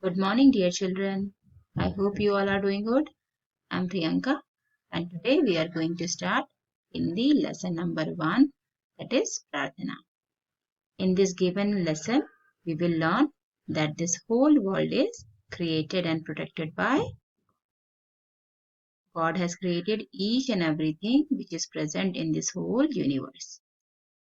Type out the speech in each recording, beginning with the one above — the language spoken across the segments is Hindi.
Good morning, dear children. I hope you all are doing good. I'm Priyanka, and today we are going to start Hindi lesson number 1, that is Prarthana. In this given lesson, we will learn that this whole world is created and protected by God has created each and everything which is present in this whole universe.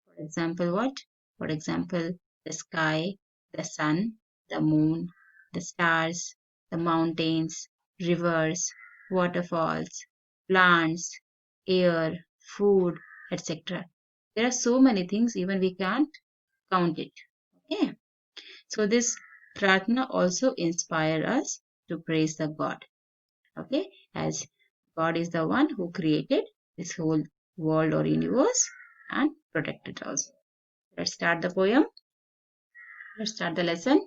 For example, what? For example, the sky, the sun, the moon, the stars, the mountains, rivers, waterfalls, plants, air, food, etc. There are so many things, even we can't count it. Okay. So this pratna also inspire us to praise the God. Okay. As God is the one who created this whole world or universe and protected us. Let's start the poem. Let's start the lesson.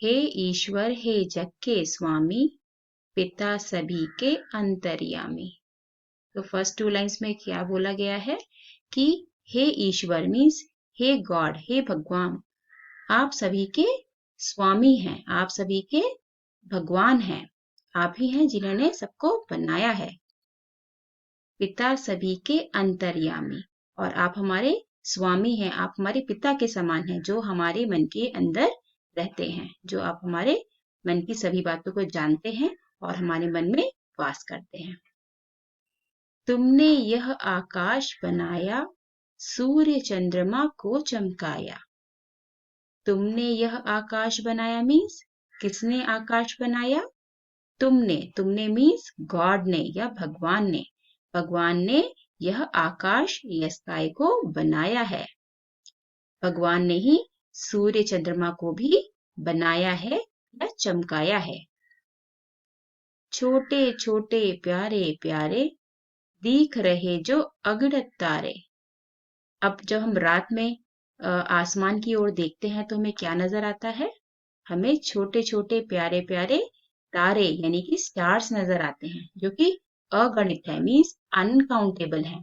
हे ईश्वर हे जग के स्वामी पिता सभी के अंतर्यामी. तो फर्स्ट 2 लाइन्स में क्या बोला गया है कि हे ईश्वर मीन्स हे गॉड, हे भगवान, आप सभी के स्वामी हैं, आप सभी के भगवान हैं, आप ही हैं जिन्होंने सबको बनाया है. पिता सभी के अंतर्यामी, और आप हमारे स्वामी हैं, आप हमारे पिता के समान हैं, जो हमारे मन के अंदर रहते हैं, जो आप हमारे मन की सभी बातों को जानते हैं और हमारे मन में वास करते हैं. तुमने यह आकाश बनाया, सूर्य चंद्रमा को चमकाया. तुमने यह आकाश बनाया मीन्स किसने आकाश बनाया? तुमने मीन्स गॉड ने या भगवान ने यह आकाश या स्काई को बनाया है. भगवान ने ही सूर्य चंद्रमा को भी बनाया है या चमकाया है. छोटे छोटे प्यारे प्यारे दिख रहे जो अगणित तारे. अब जब हम रात में आसमान की ओर देखते हैं तो हमें क्या नजर आता है? हमें छोटे छोटे प्यारे प्यारे तारे यानी कि स्टार्स नजर आते हैं, जो कि अगणित है मीन्स अनकाउंटेबल है.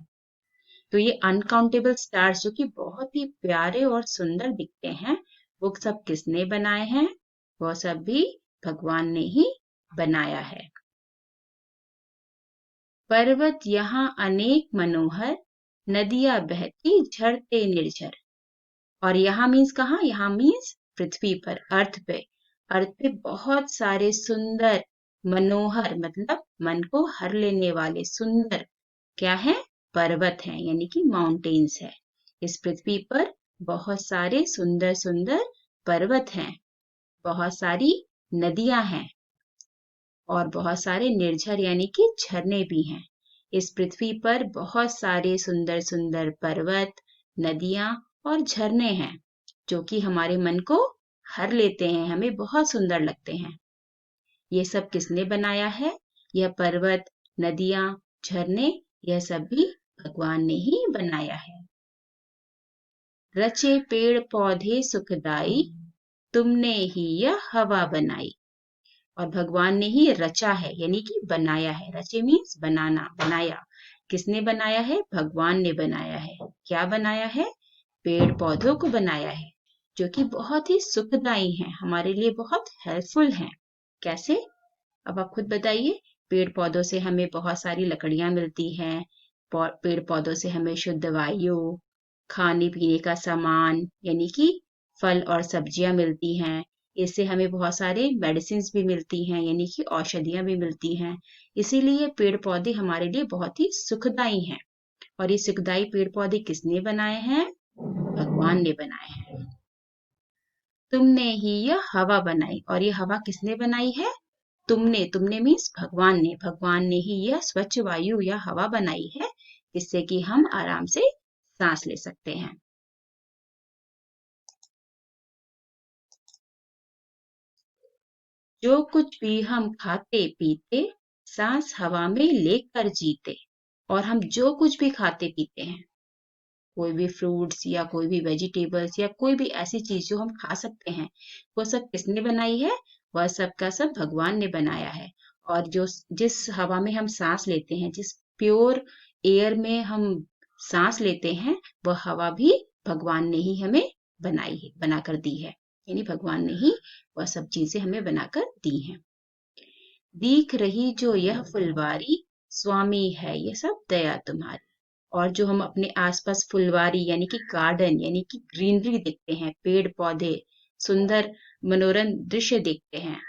तो ये अनकाउंटेबल स्टार्स जो कि बहुत ही प्यारे और सुंदर दिखते हैं, वो सब किसने बनाए हैं? वो सब भी भगवान ने ही बनाया है. पर्वत यहाँ अनेक मनोहर, नदियां बहती झरते निर्झर. और यहाँ मीन्स कहाँ? यहाँ मीन्स पृथ्वी पर, अर्थ पे बहुत सारे सुंदर, मनोहर मतलब मन को हर लेने वाले सुंदर क्या है? पर्वत हैं यानी कि माउंटेन्स है. इस पृथ्वी पर बहुत सारे सुंदर सुंदर पर्वत हैं, बहुत सारी नदियां हैं और बहुत सारे निर्झर यानी कि झरने भी हैं. इस पृथ्वी पर बहुत सारे सुंदर सुंदर पर्वत, नदियां और झरने हैं, जो कि हमारे मन को हर लेते हैं, हमें बहुत सुंदर लगते हैं. ये सब किसने बनाया है? यह पर्वत, नदियां, झरने, यह सब भी भगवान ने ही बनाया है. रचे पेड़ पौधे सुखदाई, तुमने ही यह हवा बनाई. और भगवान ने ही रचा है यानी कि बनाया है. रचे मीन्स बनाना, बनाया. किसने बनाया है? भगवान ने बनाया है. क्या बनाया है? पेड़ पौधों को बनाया है, जो कि बहुत ही सुखदाई हैं, हमारे लिए बहुत हेल्पफुल हैं. कैसे? अब आप खुद बताइए. पेड़ पौधों से हमें बहुत सारी लकड़ियां मिलती हैं, पेड़ पौधों से हमें शुद्ध वायु, खाने पीने का सामान यानी कि फल और सब्जियां मिलती हैं. इससे हमें बहुत सारे मेडिसिन भी मिलती हैं यानी कि औषधियां भी मिलती हैं. इसीलिए पेड़ पौधे हमारे लिए बहुत ही सुखदाई हैं. और ये सुखदाई पेड़ पौधे किसने बनाए हैं? भगवान ने बनाए हैं. तुमने ही यह हवा बनाई. और ये हवा किसने बनाई है? तुमने मीन्स भगवान ने ही यह स्वच्छ वायु या हवा बनाई है, जिससे कि हम आराम से सांस ले सकते हैं. जो कुछ भी हम खाते पीते, सांस हवा में लेकर जीते. और हम जो कुछ भी खाते पीते हैं, कोई भी फ्रूट्स या कोई भी वेजिटेबल्स या कोई भी ऐसी चीज जो हम खा सकते हैं, वो सब किसने बनाई है? वह सब का सब भगवान ने बनाया है. और जो जिस हवा में हम सांस लेते हैं, जिस प्योर एयर में हम सांस लेते हैं, वह हवा भी भगवान ने ही हमें बनाकर दी है. यानी भगवान ने ही वह सब चीजें हमें बनाकर दी हैं। दिख रही जो यह फुलवारी, स्वामी है यह सब दया तुम्हारी। और जो हम अपने आसपास फुलवारी यानी कि गार्डन यानी कि ग्रीनरी देखते हैं, पेड़ पौधे, सुंदर मनोरम दृश्य देखते हैं,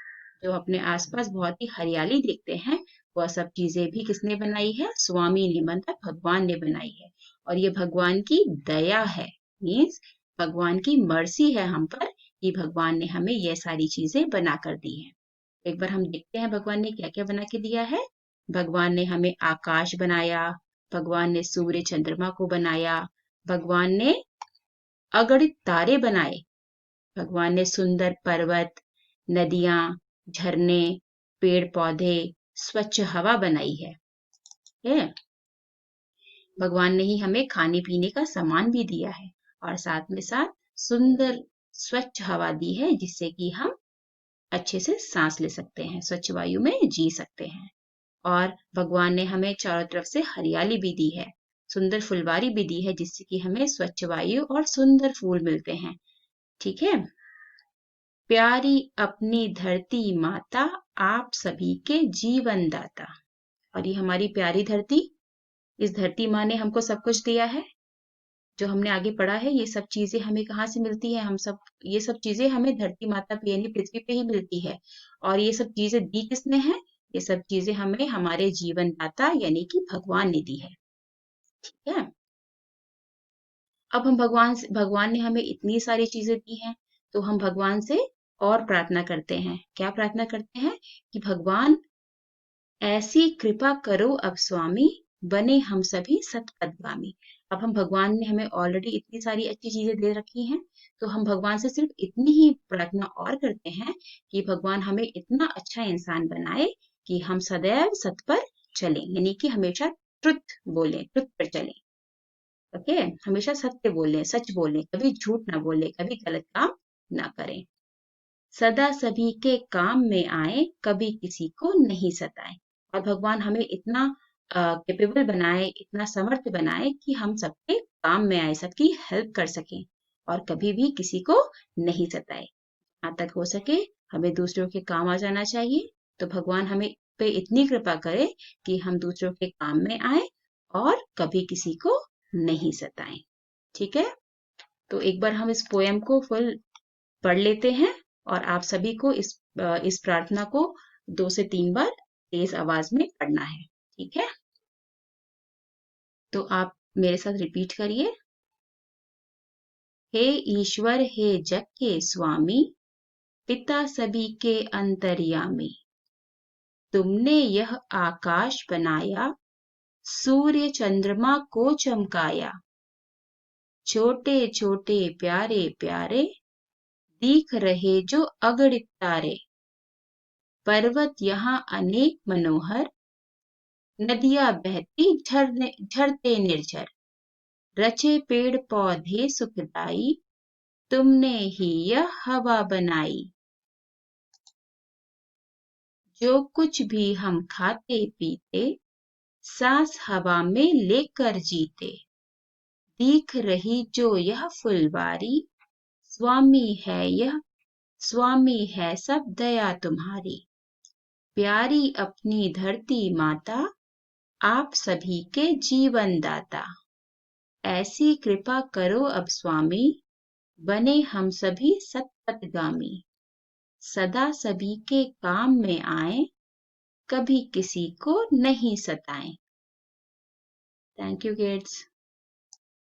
जो अपने आसपास बहुत ही हरियाली देखते हैं, वह सब चीजें भी किसने बनाई है? स्वामी ने, मतलब भगवान ने बनाई है। और ये भगवान की दया है, मीन्स भगवान की मर्सी है हम पर कि भगवान ने हमें ये सारी चीजें बना कर दी है। एक बार हम देखते हैं भगवान ने क्या क्या बना के दिया है। भगवान ने हमें आकाश बनाया, भगवान ने सूर्य चंद्रमा को बनाया, भगवान ने अगणित तारे बनाए, भगवान ने सुंदर पर्वत, नदियां, झरने, पेड़ पौधे, स्वच्छ हवा बनाई है। भगवान ने ही हमें खाने पीने का सामान भी दिया है और साथ में साथ सुंदर स्वच्छ हवा दी है, जिससे कि हम अच्छे से सांस ले सकते हैं, स्वच्छ वायु में जी सकते हैं। और भगवान ने हमें चारों तरफ से हरियाली भी दी है, सुंदर फुलवारी भी दी है, जिससे कि हमें स्वच्छ वायु और सुंदर फूल मिलते हैं। ठीक है। प्यारी अपनी धरती माता, आप सभी के जीवन दाता। और ये हमारी प्यारी धरती, इस धरती माँ ने हमको सब कुछ दिया है। जो हमने आगे पढ़ा है, ये सब चीजें हमें कहाँ से मिलती है? हम सब, ये सब चीजें हमें धरती माता पे यानी पृथ्वी पे ही मिलती है। और ये सब चीजें दी किसने है? ये सब चीजें हमें हमारे जीवन दाता यानी कि भगवान ने दी है। ठीक है। अब हम भगवान ने हमें इतनी सारी चीजें दी हैं, तो हम भगवान से और प्रार्थना करते हैं। क्या प्रार्थना करते हैं? कि भगवान ऐसी कृपा करो अब स्वामी, बने हम सभी सतपथगामी। अब हम भगवान ने हमें ऑलरेडी इतनी सारी अच्छी चीजें दे रखी हैं, तो हम भगवान से सिर्फ इतनी ही प्रार्थना और करते हैं कि भगवान हमें इतना अच्छा इंसान बनाए कि हम सदैव सत पर चलें, यानी कि हमेशा ट्रुथ बोलें, ट्रुथ पर चलें। ओके, हमेशा सत्य बोलें, सच बोलें, कभी झूठ ना बोलें, कभी गलत काम ना करें। सदा सभी के काम में आए, कभी किसी को नहीं सताए। और भगवान हमें इतना कैपेबल बनाए, इतना समर्थ बनाए कि हम सबके काम में आए, सबकी हेल्प कर सकें और कभी भी किसी को नहीं सताए। जहाँ तक हो सके हमें दूसरों के काम आ जाना चाहिए। तो भगवान हमें पे इतनी कृपा करे कि हम दूसरों के काम में आए और कभी किसी को नहीं सताएं। ठीक है। तो एक बार हम इस पोएम को फुल पढ़ लेते हैं और आप सभी को इस प्रार्थना को 2 से 3 बार तेज आवाज में पढ़ना है। ठीक है। तो आप मेरे साथ रिपीट करिए। हे ईश्वर, हे जग के स्वामी, पिता सभी के अंतर्यामी, तुमने यह आकाश बनाया, सूर्य चंद्रमा को चमकाया, छोटे छोटे प्यारे प्यारे दिख रहे जो अगणित तारे, पर्वत यहाँ अनेक मनोहर, नदियां बहती झरते निर्झर, रचे पेड़ पौधे सुखदाई, तुमने ही यह हवा बनाई। जो कुछ भी हम खाते पीते, सांस हवा में लेकर जीते, दिख रही जो यह फुलवारी, स्वामी है सब दया तुम्हारी। प्यारी अपनी धरती माता, आप सभी के जीवन दाता। ऐसी कृपा करो अब स्वामी, बने हम सभी सतपथगामी। सदा सभी के काम में आए, कभी किसी को नहीं सताएं। Thank you kids.